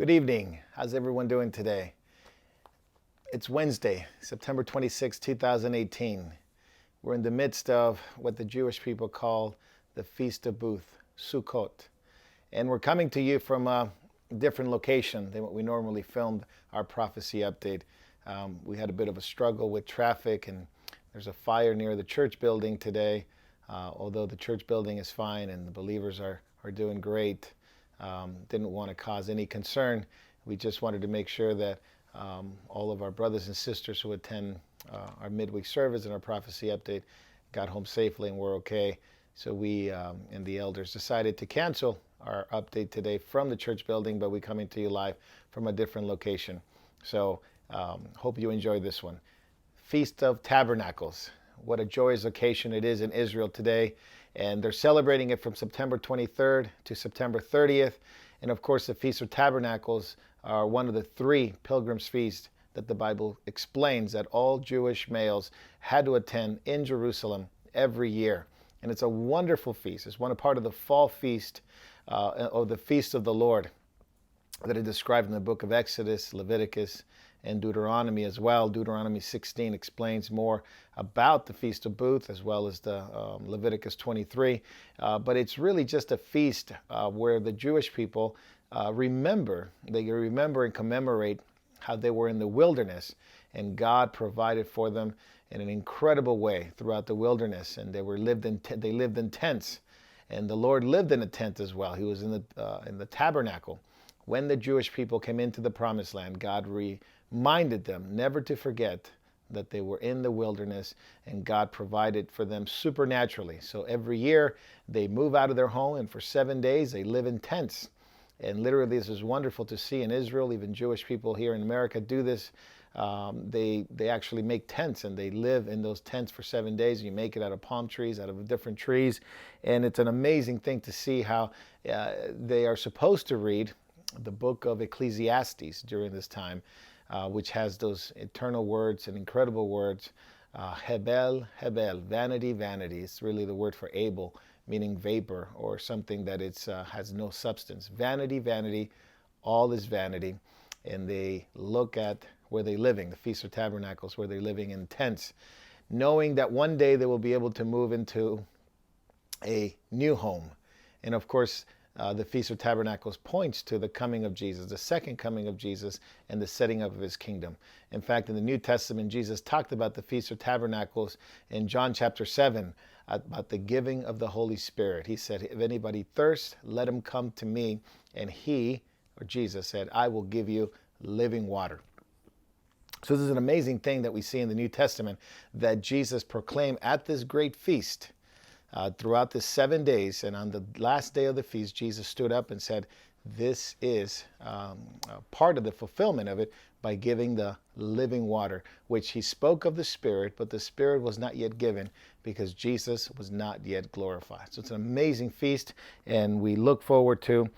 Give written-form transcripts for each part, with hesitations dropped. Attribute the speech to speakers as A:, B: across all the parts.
A: Good evening. How's everyone doing today? It's Wednesday, September 26, 2018. We're in the midst of what the Jewish people call the Feast of Booth, Sukkot. And we're coming to you from a different location than what we normally filmed our prophecy update. We had a bit of a struggle with traffic, and there's a fire near the church building today. Although the church building is fine and the believers are doing great. Didn't want to cause any concern. We just wanted to make sure that all of our brothers and sisters who attend our midweek service and our prophecy update got home safely and were okay. So we and the elders decided to cancel our update today from the church building, but we're coming to you live from a different location. So hope you enjoy this one. Feast of Tabernacles. What a joyous occasion it is in Israel today. And they're celebrating it from September 23rd to September 30th. And of course, the Feast of Tabernacles are one of the three pilgrims' feasts that the Bible explains that all Jewish males had to attend in Jerusalem every year. And it's a wonderful feast. It's one part of the fall feast, or the Feast of the Lord, that is described in the book of Exodus, Leviticus, and Deuteronomy as well. Deuteronomy 16 explains more about the Feast of Booth as well as the Leviticus 23. But it's really just a feast where the Jewish people remember and commemorate how they were in the wilderness and God provided for them in an incredible way throughout the wilderness. And they lived in tents, and the Lord lived in a tent as well. He was in the tabernacle. When the Jewish people came into the promised land, God reminded them never to forget that they were in the wilderness and God provided for them supernaturally. So every year they move out of their home, and for 7 days they live in tents. And literally this is wonderful to see in Israel. Even Jewish people here in America do this. They actually make tents, and they live in those tents for 7 days. You make it out of palm trees, out of different trees. And it's an amazing thing to see how they are supposed to read the book of Ecclesiastes during this time, which has those eternal words and incredible words. Hebel, Hebel, vanity, vanity. It's really the word for Abel, meaning vapor or something that has no substance. Vanity, vanity, all is vanity. And they look at where they're living, the Feast of Tabernacles, where they're living in tents, knowing that one day they will be able to move into a new home. And of course, the Feast of Tabernacles points to the coming of Jesus, the second coming of Jesus, and the setting up of his kingdom. In fact, in the New Testament, Jesus talked about the Feast of Tabernacles in John chapter 7, about the giving of the Holy Spirit. He said, if anybody thirsts, let him come to me. And he, or Jesus, said, I will give you living water. So this is an amazing thing that we see in the New Testament that Jesus proclaimed at this great feast. Throughout the 7 days, and on the last day of the feast, Jesus stood up and said, this is part of the fulfillment of it by giving the living water, which he spoke of the Spirit, but the Spirit was not yet given because Jesus was not yet glorified. So it's an amazing feast, and we look forward to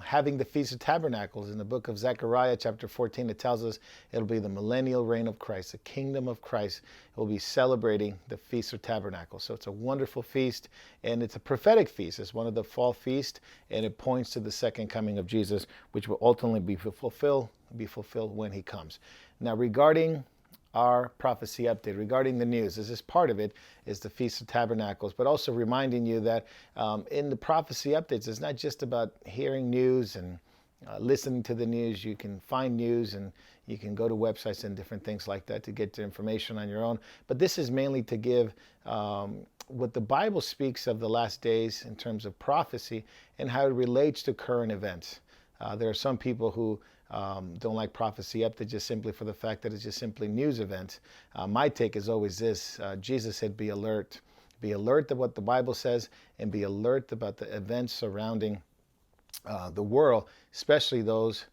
A: having the Feast of Tabernacles. In the book of Zechariah chapter 14, it tells us it'll be the millennial reign of Christ, the kingdom of Christ. It will be celebrating the Feast of Tabernacles. So it's a wonderful feast, and it's a prophetic feast. It's one of the fall feasts, and it points to the second coming of Jesus, which will ultimately be fulfilled when he comes. Now, regarding our prophecy update, regarding the news, this is part of it, is the Feast of Tabernacles, but also reminding you that in the prophecy updates, it's not just about hearing news and listening to the news. You can find news and you can go to websites and different things like that to get the information on your own. But this is mainly to give what the Bible speaks of the last days in terms of prophecy and how it relates to current events. There are some people who don't like prophecy update just simply for the fact that it's just simply news events. My take is always this. Jesus said, be alert. Be alert to what the Bible says, and be alert about the events surrounding the world, specifically those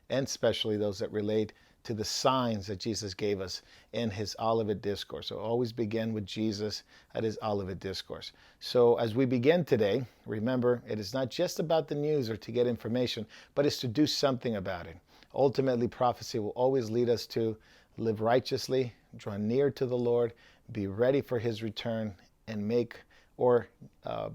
A: that relate to the signs that Jesus gave us in his Olivet Discourse. So always begin with Jesus at his Olivet Discourse. So as we begin today, remember, it is not just about the news or to get information, but it's to do something about it. Ultimately, prophecy will always lead us to live righteously, draw near to the Lord, be ready for his return, and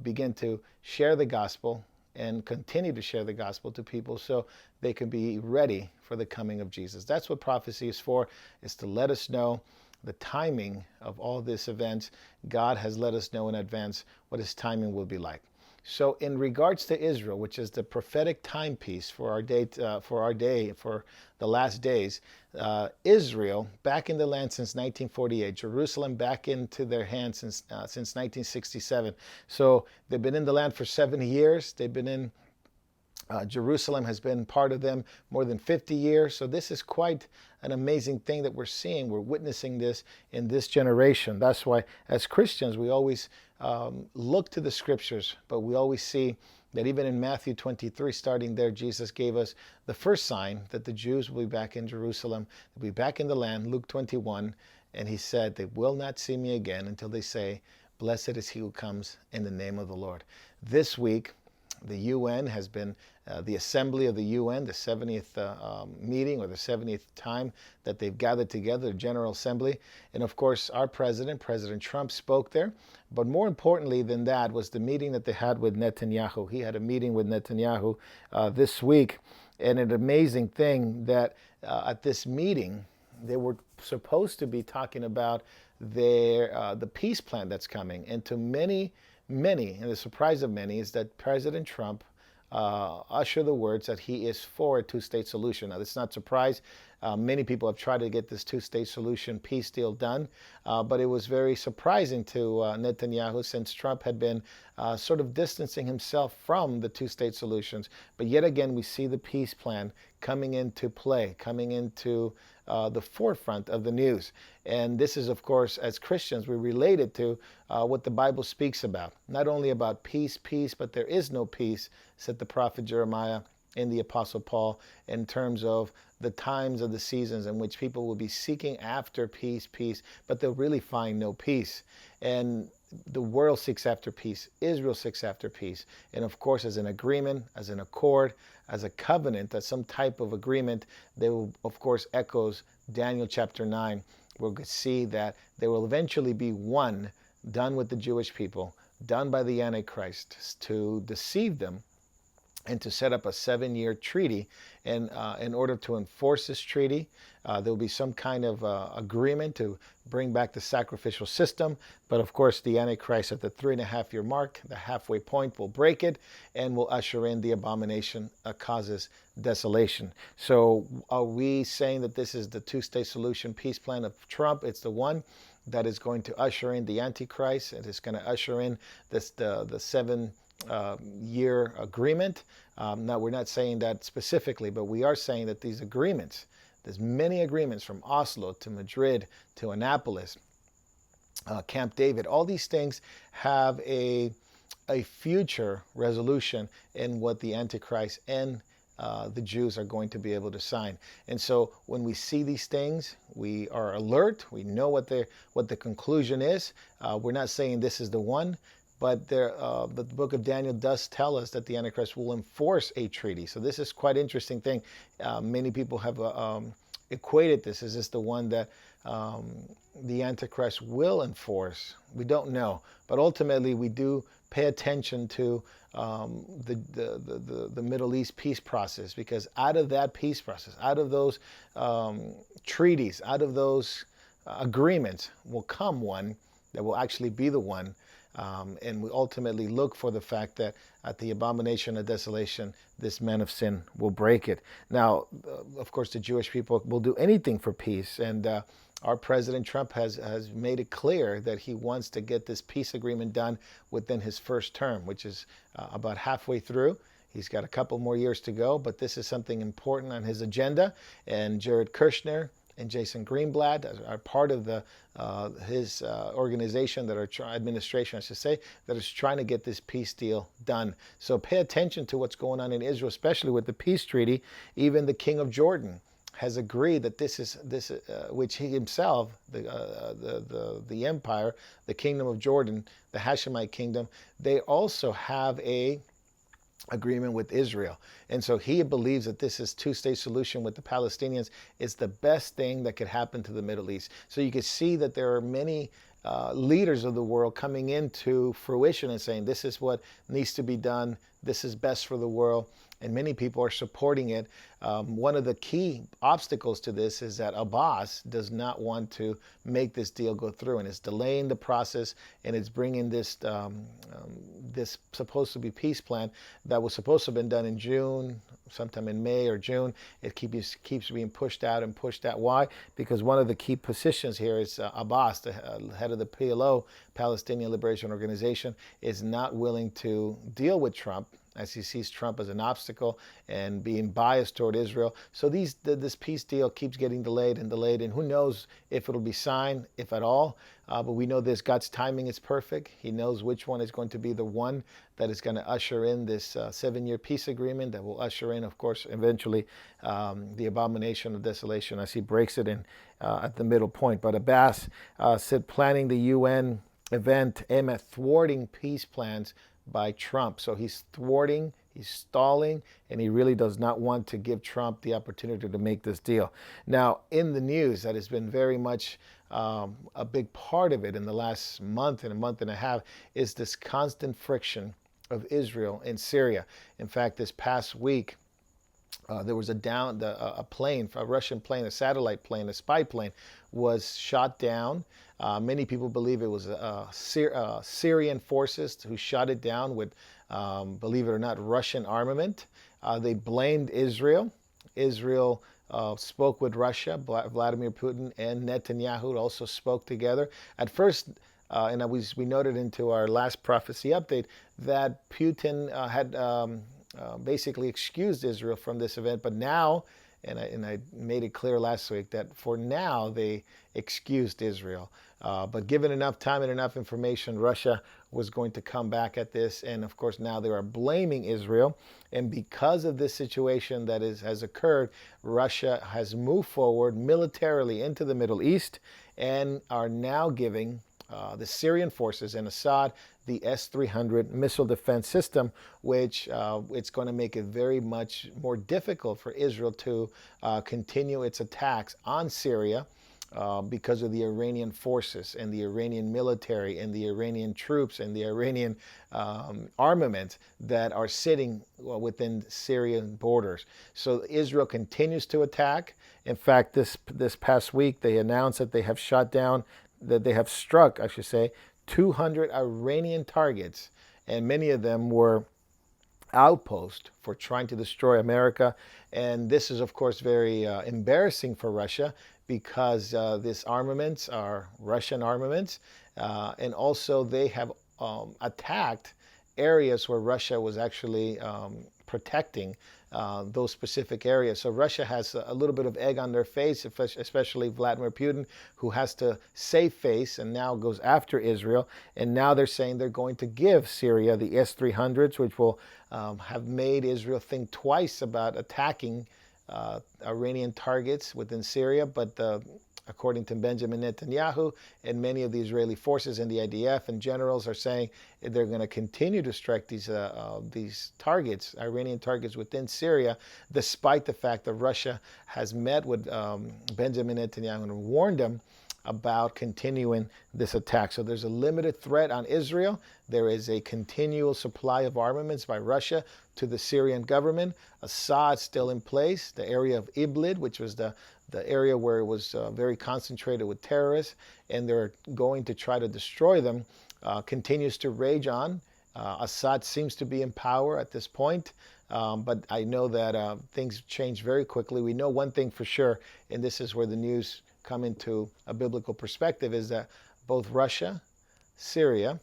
A: begin to share the gospel and continue to share the gospel to people so they can be ready for the coming of Jesus. That's what prophecy is for, is to let us know the timing of all these events. God has let us know in advance what his timing will be like. So in regards to Israel, which is the prophetic timepiece for our day, for the last days, Israel back in the land since 1948, Jerusalem back into their hands since 1967. So they've been in the land for 70 years. They've been in Jerusalem has been part of them more than 50 years. So this is quite an amazing thing that we're seeing. We're witnessing this in this generation. That's why as Christians, we always look to the scriptures, but we always see that even in Matthew 23, starting there, Jesus gave us the first sign that the Jews will be back in Jerusalem, they'll be back in the land, Luke 21. And he said, they will not see me again until they say, blessed is he who comes in the name of the Lord. This week, the UN has been, the assembly of the UN, the 70th meeting or the 70th time that they've gathered together, the General Assembly. And of course, our president, President Trump, spoke there. But more importantly than that was the meeting that they had with Netanyahu. He had a meeting with Netanyahu this week. And an amazing thing that at this meeting, they were supposed to be talking about the peace plan that's coming. And to many, and the surprise of many is that President Trump ushered the words that he is for a two-state solution. Now, this is not a surprise. Many people have tried to get this two-state solution peace deal done, but it was very surprising to Netanyahu since Trump had been sort of distancing himself from the two-state solutions. But yet again, we see the peace plan coming into play, coming into the forefront of the news. And this is, of course, as Christians, we relate it to what the Bible speaks about. Not only about peace, but there is no peace, said the prophet Jeremiah and the Apostle Paul, in terms of the times of the seasons in which people will be seeking after peace, but they'll really find no peace. And the world seeks after peace. Israel seeks after peace. And of course, as an agreement, as an accord, as a covenant, as some type of agreement, they will, of course, echoes Daniel chapter 9. We'll see that there will eventually be one done with the Jewish people, done by the Antichrist to deceive them and to set up a 7-year treaty. And in order to enforce this treaty, there will be some kind of agreement to bring back the sacrificial system. But of course, the Antichrist at the 3.5-year mark, the halfway point, will break it and will usher in the abomination causes desolation. So are we saying that this is the two-state solution peace plan of Trump? It's the one that is going to usher in the Antichrist. It is going to usher in this the 7-year agreement. Now, we're not saying that specifically, but we are saying that these agreements, there's many agreements from Oslo to Madrid to Annapolis, Camp David, all these things have a future resolution in what the Antichrist and the Jews are going to be able to sign. And so when we see these things, we are alert. We know what the conclusion is. We're not saying this is the one, but the book of Daniel does tell us that the Antichrist will enforce a treaty. So this is quite an interesting thing. Many people have equated this. Is this the one that the Antichrist will enforce? We don't know. But ultimately, we do pay attention to the Middle East peace process, because out of that peace process, out of those treaties, out of those agreements will come one that will actually be the one. And we ultimately look for the fact that at the abomination of desolation, this man of sin will break it. Now, of course, the Jewish people will do anything for peace. And our President Trump has made it clear that he wants to get this peace agreement done within his first term, which is about halfway through. He's got a couple more years to go, but this is something important on his agenda. And Jared Kushner and Jason Greenblatt are part of his organization, administration, I should say, that is trying to get this peace deal done. So pay attention to what's going on in Israel, especially with the peace treaty. Even the king of Jordan has agreed that which he himself, the empire, the kingdom of Jordan, the Hashemite kingdom, they also have a agreement with Israel. And so he believes that this is two-state solution with the Palestinians is the best thing that could happen to the Middle East. So you can see that there are many leaders of the world coming into fruition and saying this is what needs to be done, this is best for the world, and many people are supporting it. One of the key obstacles to this is that Abbas does not want to make this deal go through, and it's delaying the process, and it's bringing this this supposed to be peace plan that was supposed to have been done in June, sometime in May or June. It keeps being pushed out and pushed out. Why? Because one of the key positions here is Abbas, the head of the PLO, Palestinian Liberation Organization, is not willing to deal with Trump, as he sees Trump as an obstacle and being biased toward Israel. So this peace deal keeps getting delayed and delayed, and who knows if it'll be signed, if at all. But we know this, God's timing is perfect. He knows which one is going to be the one that is going to usher in this 7-year peace agreement that will usher in, of course, eventually the abomination of desolation as he breaks it in at the middle point. But Abbas said planning the UN event aimed at thwarting peace plans by Trump. So he's thwarting, he's stalling, and he really does not want to give Trump the opportunity to make this deal. Now, in the news, that has been very much a big part of it in the last month and a month and a half, is this constant friction of Israel and Syria. In fact, this past week, there was a plane, a Russian plane, a satellite plane, a spy plane, was shot down. Many people believe it was Syrian forces who shot it down with, believe it or not, Russian armament. They blamed Israel. Israel spoke with Russia. Vladimir Putin and Netanyahu also spoke together. At first, and we noted into our last prophecy update that Putin had basically excused Israel from this event, but now, and I made it clear last week that for now they excused Israel. But given enough time and enough information, Russia was going to come back at this, and of course now they are blaming Israel. And because of this situation that has occurred, Russia has moved forward militarily into the Middle East and are now giving the Syrian forces and Assad the S-300 missile defense system, which it's going to make it very much more difficult for Israel to continue its attacks on Syria because of the Iranian forces and the Iranian military and the Iranian troops and the Iranian armament that are sitting within Syrian borders. So Israel continues to attack. In fact, this past week, they announced that they have struck, I should say, 200 Iranian targets, and many of them were outposts for trying to destroy America. And this is, of course, very embarrassing for Russia because these armaments are Russian armaments, and also they have attacked areas where Russia was actually protecting those specific areas. So Russia has a little bit of egg on their face, especially Vladimir Putin, who has to save face and now goes after Israel. And now they're saying they're going to give Syria the S-300s, which will have made Israel think twice about attacking Iranian targets within Syria. But according to Benjamin Netanyahu and many of the Israeli forces and the IDF and generals are saying they're going to continue to strike these targets, Iranian targets within Syria, despite the fact that Russia has met with Benjamin Netanyahu and warned him about continuing this attack. So there's a limited threat on Israel. There is a continual supply of armaments by Russia to the Syrian government. Assad still in place. The area of Idlib, which was the area where it was very concentrated with terrorists, and they're going to try to destroy them, continues to rage on. Assad seems to be in power at this point, but I know that things change very quickly. We know one thing for sure, and this is where the news come into a biblical perspective, is that both Russia, Syria,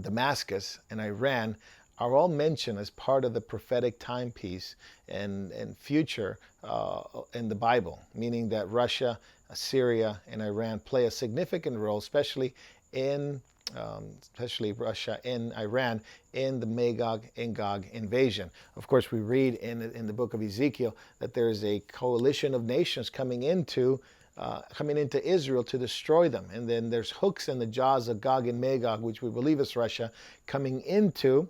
A: Damascus, and Iran are all mentioned as part of the prophetic timepiece and future in the Bible, meaning that Russia, Syria, and Iran play a significant role, especially Russia and Iran, in the Magog and Gog invasion. Of course, we read in the book of Ezekiel that there is a coalition of nations coming into Israel to destroy them. And then there's hooks in the jaws of Gog and Magog, which we believe is Russia, coming into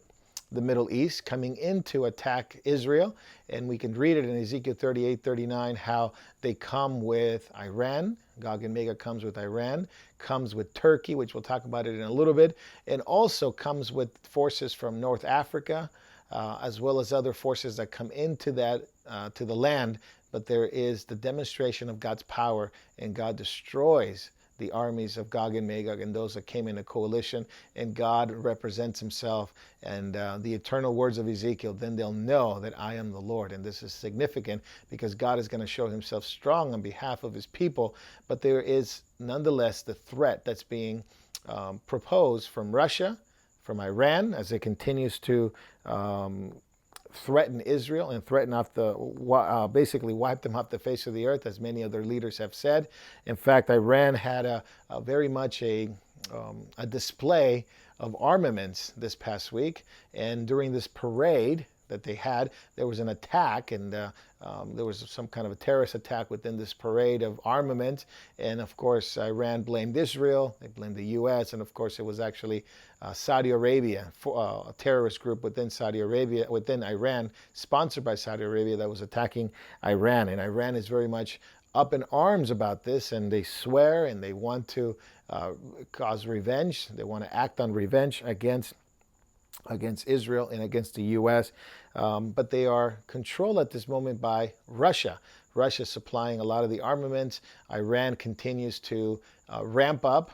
A: the Middle East, coming in to attack Israel. And we can read it in Ezekiel 38:39, how they come with Iran. Gog and Magog comes with Iran, comes with Turkey, which we'll talk about it in a little bit, and also comes with forces from North Africa, as well as other forces that come into that to the land. But there is the demonstration of God's power, and God destroys the armies of Gog and Magog and those that came in a coalition, and God represents himself. And the eternal words of Ezekiel, then they'll know that I am the Lord. And this is significant because God is going to show himself strong on behalf of his people. But there is nonetheless the threat that's being proposed from Russia, from Iran, as it continues to threaten Israel and threaten off basically wipe them off the face of the earth, as many other leaders have said. In fact, Iran had a very much a display of armaments this past week, and during this parade that they had, there was an attack, and there was some kind of a terrorist attack within this parade of armament. And of course, Iran blamed Israel, they blamed the U.S., and of course it was actually Saudi Arabia, a terrorist group within Saudi Arabia, within Iran, sponsored by Saudi Arabia, that was attacking Iran. And Iran is very much up in arms about this, and they swear and they want to cause revenge. They want to act on revenge against Israel and against the U.S., but they are controlled at this moment by Russia. Russia is supplying a lot of the armaments. Iran continues to ramp up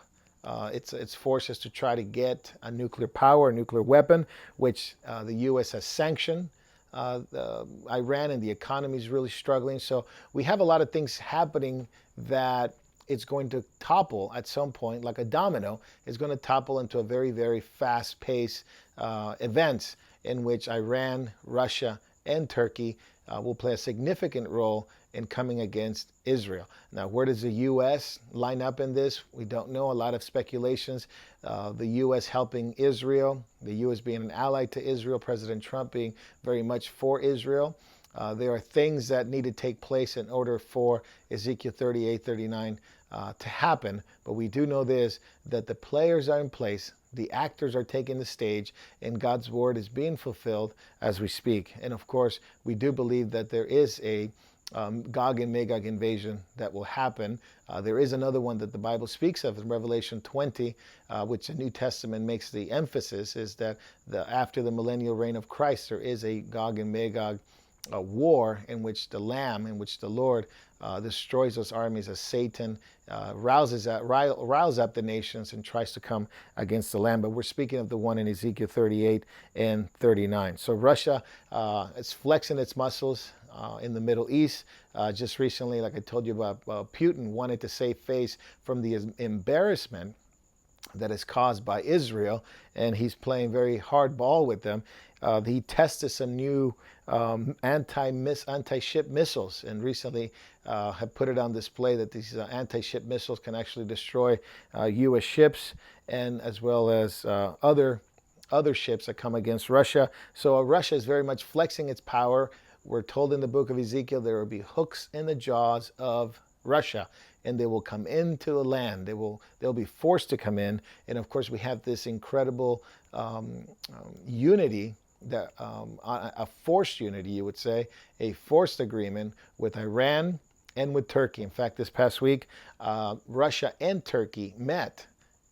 A: its forces to try to get a nuclear power, a nuclear weapon, which the U.S. has sanctioned. Iran, and the economy is really struggling. So we have a lot of things happening that it's going to topple at some point, like a domino. It's going to topple into a very, very fast-paced events in which Iran, Russia, and Turkey will play a significant role in coming against Israel. Now, where does the U.S. line up in this? We don't know. A lot of speculations. The U.S. helping Israel, the U.S. being an ally to Israel, President Trump being very much for Israel. There are things that need to take place in order for Ezekiel 38:39 to happen. But we do know this, that the players are in place, the actors are taking the stage, and God's word is being fulfilled as we speak. And of course, we do believe that there is a Gog and Magog invasion that will happen. There is another one that the Bible speaks of in Revelation 20, which the New Testament makes the emphasis, is that after the millennial reign of Christ, there is a Gog and Magog war in which the Lamb, in which the Lord destroys those armies as Satan riles up the nations and tries to come against the Lamb. But we're speaking of the one in Ezekiel 38 and 39. So Russia is flexing its muscles in the Middle East. Just recently, like I told you about, Putin wanted to save face from the embarrassment that is caused by Israel, and he's playing very hard ball with them. He tested some new anti-ship missiles, and recently have put it on display that these anti-ship missiles can actually destroy U.S. ships, and as well as other ships that come against Russia. So Russia is very much flexing its power. We're told in the book of Ezekiel there will be hooks in the jaws of Russia, and they will come into the land. They'll be forced to come in. And of course, we have this incredible unity, that a forced unity, you would say, a forced agreement with Iran and with Turkey. In fact, this past week, Russia and Turkey met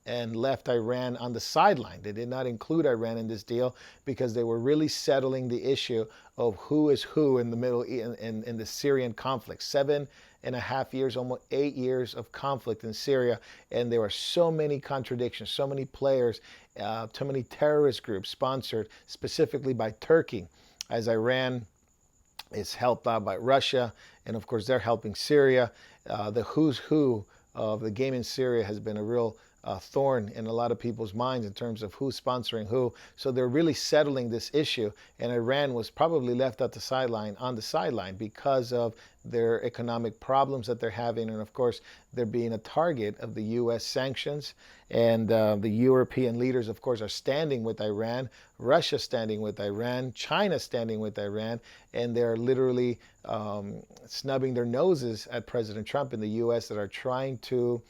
A: and left Iran on the sideline. They did not include Iran in this deal because they were really settling the issue of who is who in the in the Syrian conflict. 7.5 years, almost 8 years of conflict in Syria, and there are so many contradictions, so many players, too many terrorist groups sponsored specifically by Turkey, as Iran is helped out by Russia, and of course they're helping Syria. The who's who of the game in Syria has been a real thorn in a lot of people's minds in terms of who's sponsoring who. So they're really settling this issue, and Iran was probably left on the sideline because of their economic problems that they're having, and of course they're being a target of the U.S. sanctions. And the European leaders, of course, are standing with Iran, Russia standing with Iran, China standing with Iran, and they're literally snubbing their noses at President Trump in the U.S. that are trying to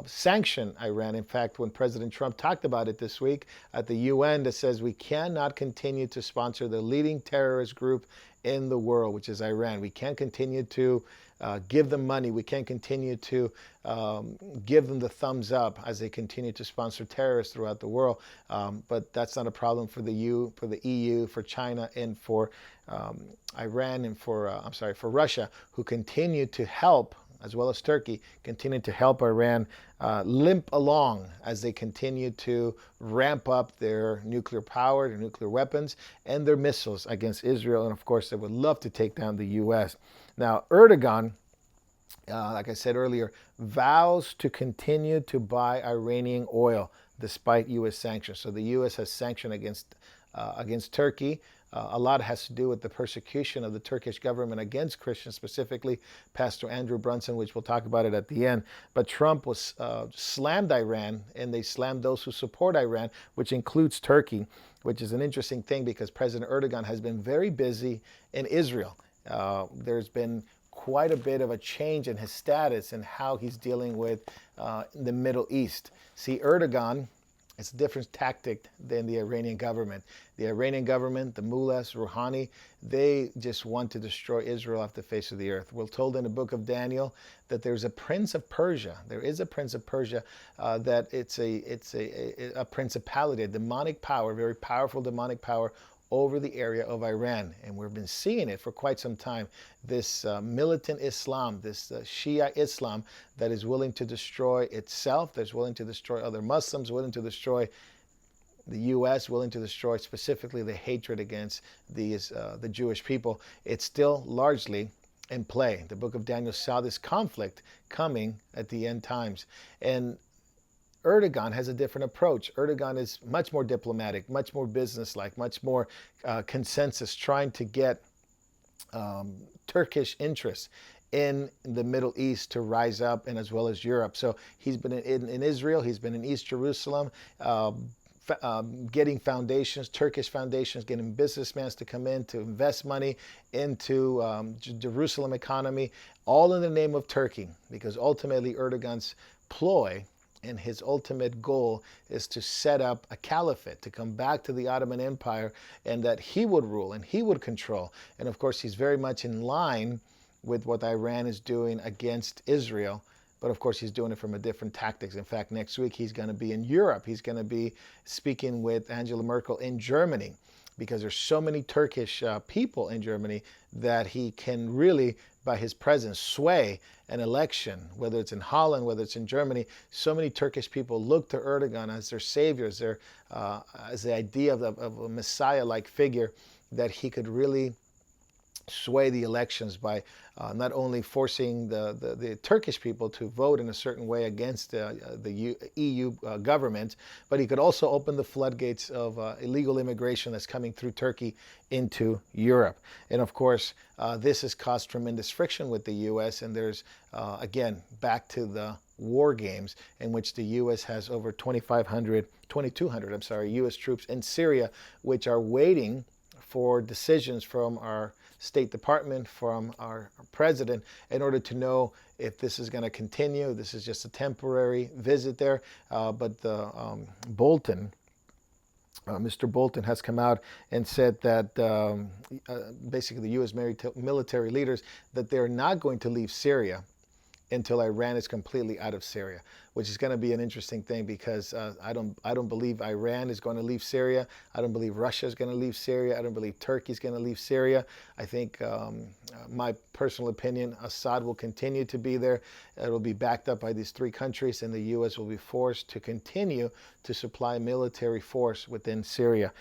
A: sanction Iran. In fact, when President Trump talked about it this week at the UN, that says we cannot continue to sponsor the leading terrorist group in the world, which is Iran. We can't continue to give them money. We can't continue to give them the thumbs up as they continue to sponsor terrorists throughout the world. But that's not a problem for the EU, for China, and for Iran, and for Russia, who continue to help, as well as Turkey, continue to help Iran limp along as they continue to ramp up their nuclear power, their nuclear weapons, and their missiles against Israel. And of course, they would love to take down the U.S. Now, Erdogan, like I said earlier, vows to continue to buy Iranian oil despite U.S. sanctions. So the U.S. has sanctioned against Turkey. A lot has to do with the persecution of the Turkish government against Christians, specifically Pastor Andrew Brunson, which we'll talk about it at the end. But Trump was slammed Iran, and they slammed those who support Iran, which includes Turkey, which is an interesting thing because President Erdogan has been very busy in Israel. There's been quite a bit of a change in his status and how he's dealing with the Middle East. See, Erdogan, it's a different tactic than the Iranian government. The Iranian government, the mullahs, Rouhani, they just want to destroy Israel off the face of the earth. We're told in the book of Daniel that there's a prince of Persia. There is a prince of Persia that it's a principality, a demonic power, very powerful demonic power over the area of Iran. And we've been seeing it for quite some time. This militant Islam, this Shia Islam that is willing to destroy itself, that's willing to destroy other Muslims, willing to destroy the U.S., willing to destroy specifically the hatred against the Jewish people. It's still largely in play. The book of Daniel saw this conflict coming at the end times. And Erdogan has a different approach. Erdogan is much more diplomatic, much more businesslike, much more consensus, trying to get Turkish interests in the Middle East to rise up, and as well as Europe. So he's been in Israel, he's been in East Jerusalem, getting foundations, Turkish foundations, getting businessmen to come in to invest money into Jerusalem economy, all in the name of Turkey, because ultimately Erdogan's ploy and his ultimate goal is to set up a caliphate, to come back to the Ottoman Empire, and that he would rule and he would control. And of course, he's very much in line with what Iran is doing against Israel. But of course, he's doing it from a different tactics. In fact, next week, he's going to be in Europe. He's going to be speaking with Angela Merkel in Germany, because there's so many Turkish people in Germany that he can really, by his presence, sway an election, whether it's in Holland, whether it's in Germany. So many Turkish people look to Erdogan as their savior, as the idea of a Messiah-like figure, that he could really sway the elections by not only forcing the Turkish people to vote in a certain way against the EU government, but he could also open the floodgates of illegal immigration that's coming through Turkey into Europe. And of course, this has caused tremendous friction with the U.S. And there's, again, back to the war games in which the U.S. has over 2,200 U.S. troops in Syria, which are waiting for decisions from our State Department, from our president, in order to know if this is going to continue. This is just a temporary visit there. But Bolton, Mr. Bolton has come out and said that basically the U.S. military leaders, that they're not going to leave Syria until Iran is completely out of Syria, which is going to be an interesting thing, because I don't believe Iran is going to leave Syria. I don't believe Russia is going to leave Syria. I don't believe Turkey is going to leave Syria. I think, my personal opinion, Assad will continue to be there. It will be backed up by these three countries, and the U.S. will be forced to continue to supply military force within Syria,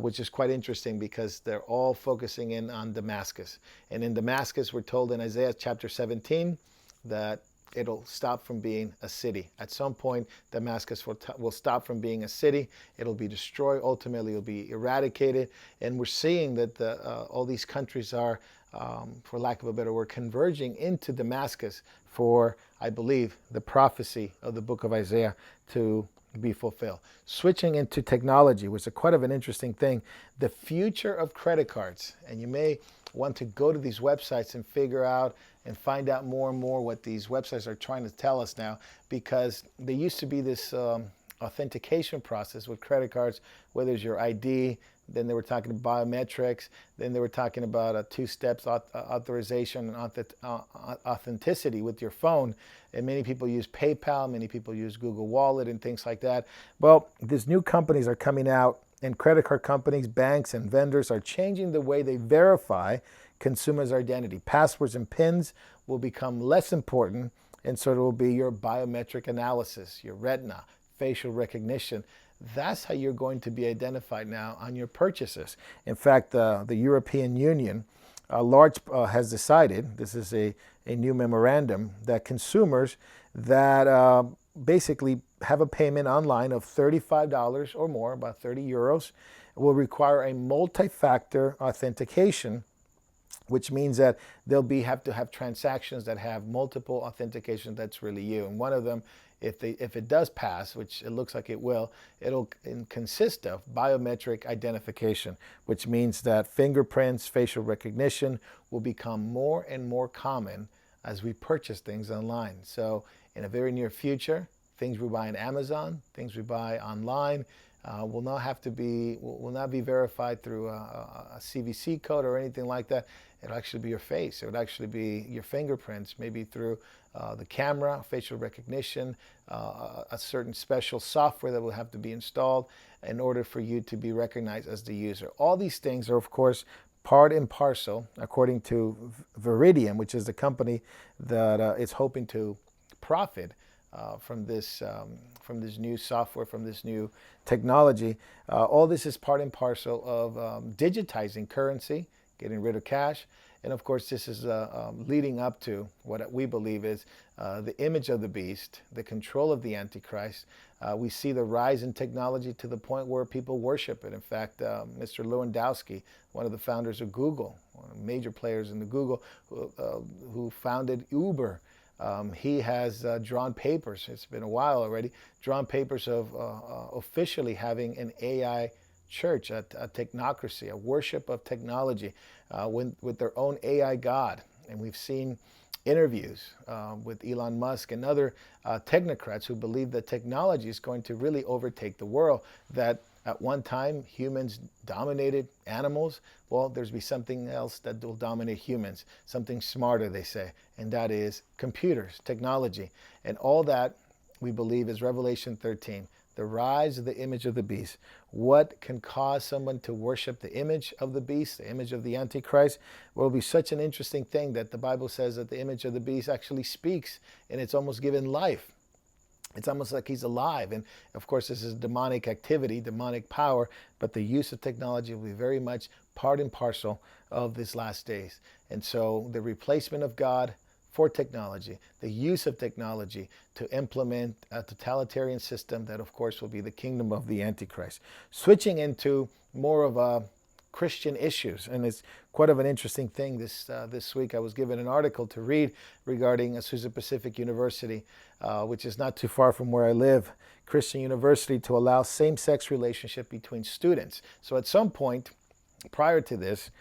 A: which is quite interesting, because they're all focusing in on Damascus. And in Damascus, we're told in Isaiah chapter 17, that it'll stop from being a city. At some point, Damascus will stop from being a city. It'll be destroyed. Ultimately, it'll be eradicated. And we're seeing that all these countries are, for lack of a better word, converging into Damascus for, I believe, the prophecy of the book of Isaiah to be fulfilled. Switching into technology, which is quite of an interesting thing, the future of credit cards. And you may want to go to these websites and figure out and find out more and more what these websites are trying to tell us now, because there used to be this authentication process with credit cards, whether it's your ID, then they were talking about biometrics, then they were talking about a two-step authorization and authenticity with your phone. And many people use PayPal, many people use Google Wallet and things like that. Well, these new companies are coming out, and credit card companies, banks, and vendors are changing the way they verify consumers' identity. Passwords and PINs will become less important, and so it will be your biometric analysis, your retina, facial recognition. That's how you're going to be identified now on your purchases. In fact, the European Union has decided, this is a new memorandum, that consumers that basically have a payment online of $35 or more, about 30 euros, will require a multi-factor authentication, which means that they'll have to have transactions that have multiple authentication that's really you. And one of them, if it does pass, which it looks like it will, it'll consist of biometric identification, which means that fingerprints, facial recognition will become more and more common as we purchase things online. So in a very near future, things we buy on Amazon, things we buy online, will not be verified through a CVC code or anything like that. It'll actually be your face. It would actually be your fingerprints, maybe through the camera, facial recognition, a certain special software that will have to be installed in order for you to be recognized as the user. All these things are, of course, part and parcel, according to Veridian, which is the company that is hoping to profit from this new software, from this new technology. All this is part and parcel of digitizing currency, getting rid of cash. And of course, this is leading up to what we believe is the image of the beast, the control of the Antichrist. We see the rise in technology to the point where people worship it. In fact, Mr. Lewandowski, one of the founders of Google, one of the major players in the Google, who founded Uber, he has drawn papers, it's been a while already, drawn papers of officially having an AI church, a technocracy, a worship of technology with their own AI God. And we've seen interviews with Elon Musk and other technocrats who believe that technology is going to really overtake the world, that at one time humans dominated animals. Well, there's be something else that will dominate humans, something smarter, they say, and that is computers, technology. And all that, we believe, is Revelation 13. The rise of the image of the beast. What can cause someone to worship the image of the beast, the image of the Antichrist? Well, it'll be such an interesting thing that the Bible says that the image of the beast actually speaks, and it's almost given life. It's almost like he's alive. And of course, this is demonic activity, demonic power, but the use of technology will be very much part and parcel of these last days. And so the replacement of God for technology, the use of technology to implement a totalitarian system that, of course, will be the kingdom of the Antichrist. Switching into more of a Christian issues, and it's quite of an interesting thing. This week I was given an article to read regarding Azusa Pacific University, which is not too far from where I live, Christian university, to allow same-sex relationship between students. So at some point prior to this,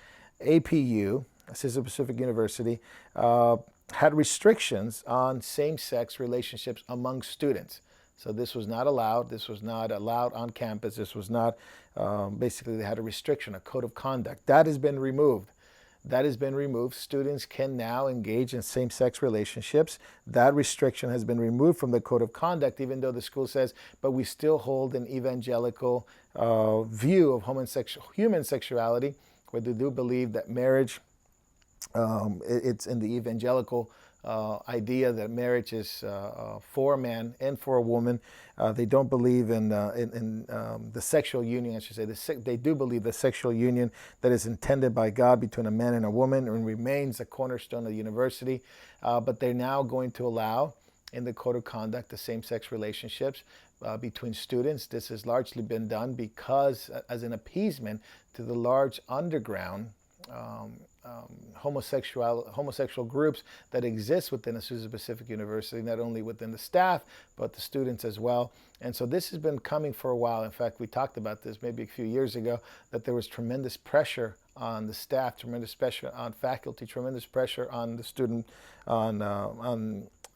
A: APU, Azusa Pacific University, had restrictions on same-sex relationships among students. So this was not allowed. This was not allowed on campus. This was not, basically they had a restriction, a code of conduct. That has been removed. That has been removed. Students can now engage in same-sex relationships. That restriction has been removed from the code of conduct, even though the school says, but we still hold an evangelical view of human sexuality, where they do believe that marriage, it's in the evangelical idea that marriage is for a man and for a woman. They don't believe in the sexual union, I should say. They do believe the sexual union that is intended by God between a man and a woman and remains a cornerstone of the university. But they're now going to allow in the code of conduct the same-sex relationships between students. This has largely been done because as an appeasement to the large underground homosexual groups that exist within Azusa Pacific University, not only within the staff, but the students as well. And so this has been coming for a while. In fact, we talked about this maybe a few years ago, that there was tremendous pressure on the staff, tremendous pressure on faculty, tremendous pressure on the student, on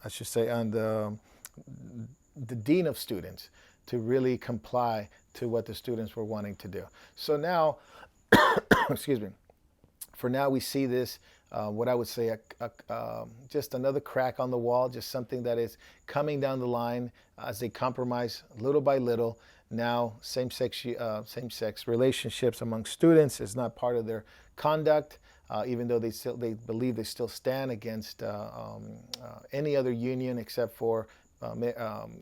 A: I should say, on the dean of students to really comply to what the students were wanting to do. So now, excuse me, for now we see this, what I would say, just another crack on the wall, just something that is coming down the line as they compromise little by little. Now, same-sex relationships among students is not part of their conduct, even though they believe they still stand against any other union except for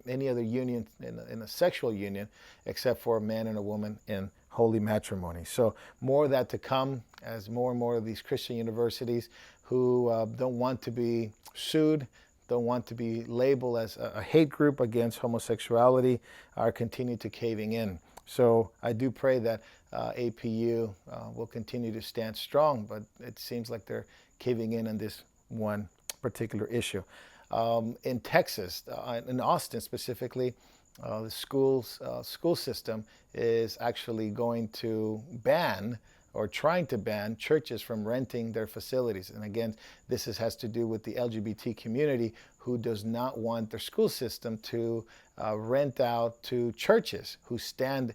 A: any other union in a sexual union, except for a man and a woman in holy matrimony. So more of that to come, as more and more of these Christian universities who don't want to be sued, don't want to be labeled as a hate group against homosexuality, are continuing to caving in. So I do pray that APU will continue to stand strong, but it seems like they're caving in on this one particular issue. In Texas, in Austin specifically, the school system is actually going to ban, or trying to ban, churches from renting their facilities. And again, this has to do with the LGBT community, who does not want their school system to rent out to churches who stand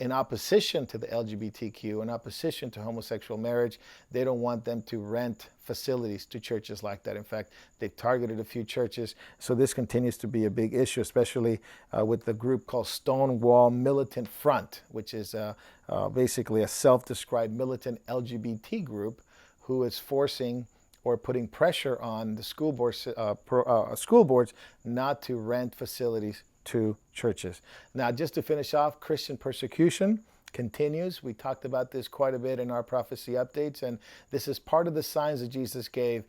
A: in opposition to the LGBTQ, in opposition to homosexual marriage. They don't want them to rent facilities to churches like that. In fact, they've targeted a few churches. So this continues to be a big issue, especially with the group called Stonewall Militant Front, which is basically a self-described militant LGBT group who is forcing or putting pressure on the school boards not to rent facilities to churches. Now, just to finish off, Christian persecution continues. We talked about this quite a bit in our prophecy updates, and this is part of the signs that Jesus gave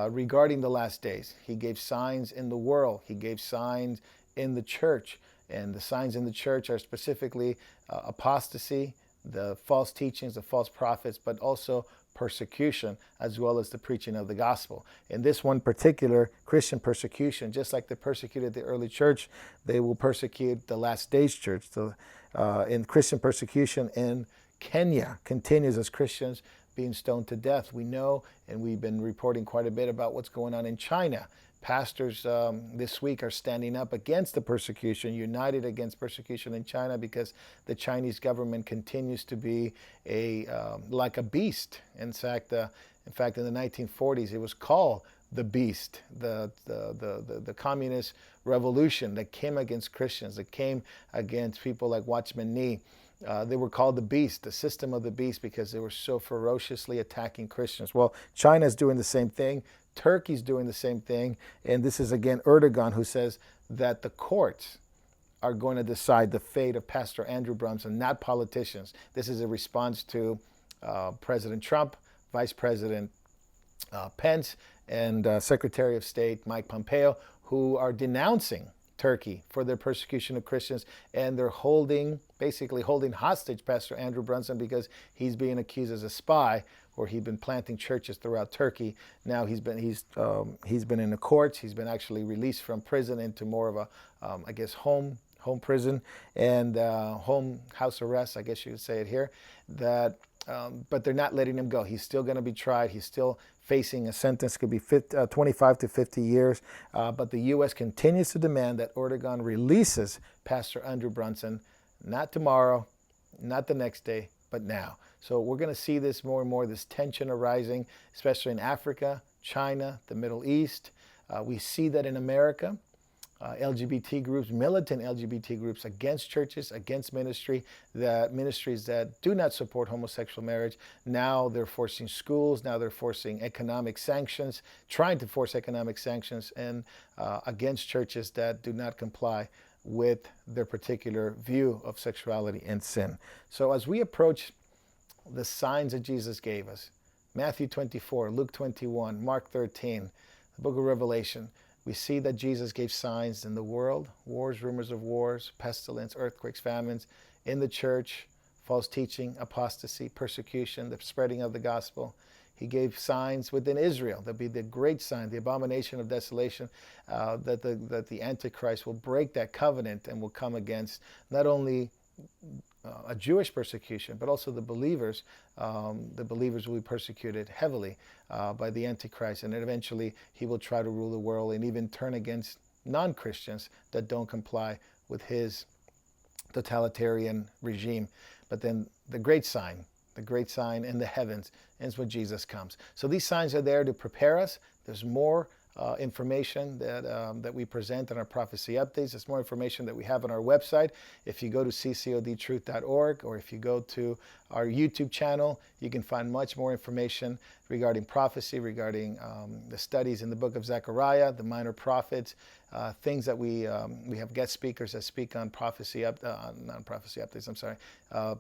A: regarding the last days. He gave signs in the world. He gave signs in the church, and the signs in the church are specifically apostasy, the false teachings, the false prophets, but also persecution, as well as the preaching of the gospel. In this one particular, Christian persecution, just like they persecuted the early church, they will persecute the last days church. So, in Christian persecution in Kenya continues, as Christians being stoned to death. We know, and we've been reporting quite a bit about what's going on in China. Pastors this week are standing up against the persecution, united against persecution in China, because the Chinese government continues to be like a beast. In fact, in the 1940s, it was called the beast, the communist revolution that came against Christians, that came against people like Watchman Nee. They were called the beast, the system of the beast, because they were so ferociously attacking Christians. Well, China's doing the same thing. Turkey's doing the same thing. And this is, again, Erdogan, who says that the courts are going to decide the fate of Pastor Andrew Brunson, not politicians. This is a response to President Trump, Vice President Pence, and Secretary of State Mike Pompeo, who are denouncing Turkey for their persecution of Christians, and they're basically holding hostage Pastor Andrew Brunson because he's being accused as a spy, or he'd been planting churches throughout Turkey. Now he's been in the courts. He's been actually released from prison into more of a home prison and home house arrest, I guess you could say it here. But they're not letting him go. He's still going to be tried. He's still facing a sentence, could be 25 to 50 years. But the U.S. continues to demand that Erdogan releases Pastor Andrew Brunson, not tomorrow, not the next day, but now. So we're going to see this more and more, this tension arising, especially in Africa, China, the Middle East. We see that in America. LGBT groups, militant LGBT groups against churches, against ministries that do not support homosexual marriage. Now they're forcing schools, now they're forcing economic sanctions, trying to force economic sanctions and against churches that do not comply with their particular view of sexuality and sin. So as we approach the signs that Jesus gave us, Matthew 24, Luke 21, Mark 13, the book of Revelation, we see that Jesus gave signs in the world: wars, rumors of wars, pestilence, earthquakes, famines; in the church, false teaching, apostasy, persecution, the spreading of the gospel; He gave signs within Israel. There'll be the great sign, the abomination of desolation, that the Antichrist will break that covenant and will come against not only a Jewish persecution, but also the believers. The believers will be persecuted heavily by the Antichrist, and then eventually he will try to rule the world and even turn against non-Christians that don't comply with his totalitarian regime. But then the great sign in the heavens is when Jesus comes. So these signs are there to prepare us. There's more information that we present in our prophecy updates. There's more information that we have on our website. If you go to ccodtruth.org, or if you go to our YouTube channel, you can find much more information regarding prophecy, regarding the studies in the book of Zechariah, the minor prophets, things that we have guest speakers that speak on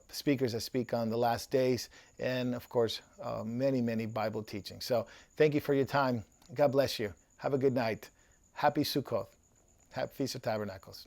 A: speakers that speak on the last days, and of course, many Bible teachings. So thank you for your time. God bless you. Have a good night. Happy Sukkot. Happy Feast of Tabernacles.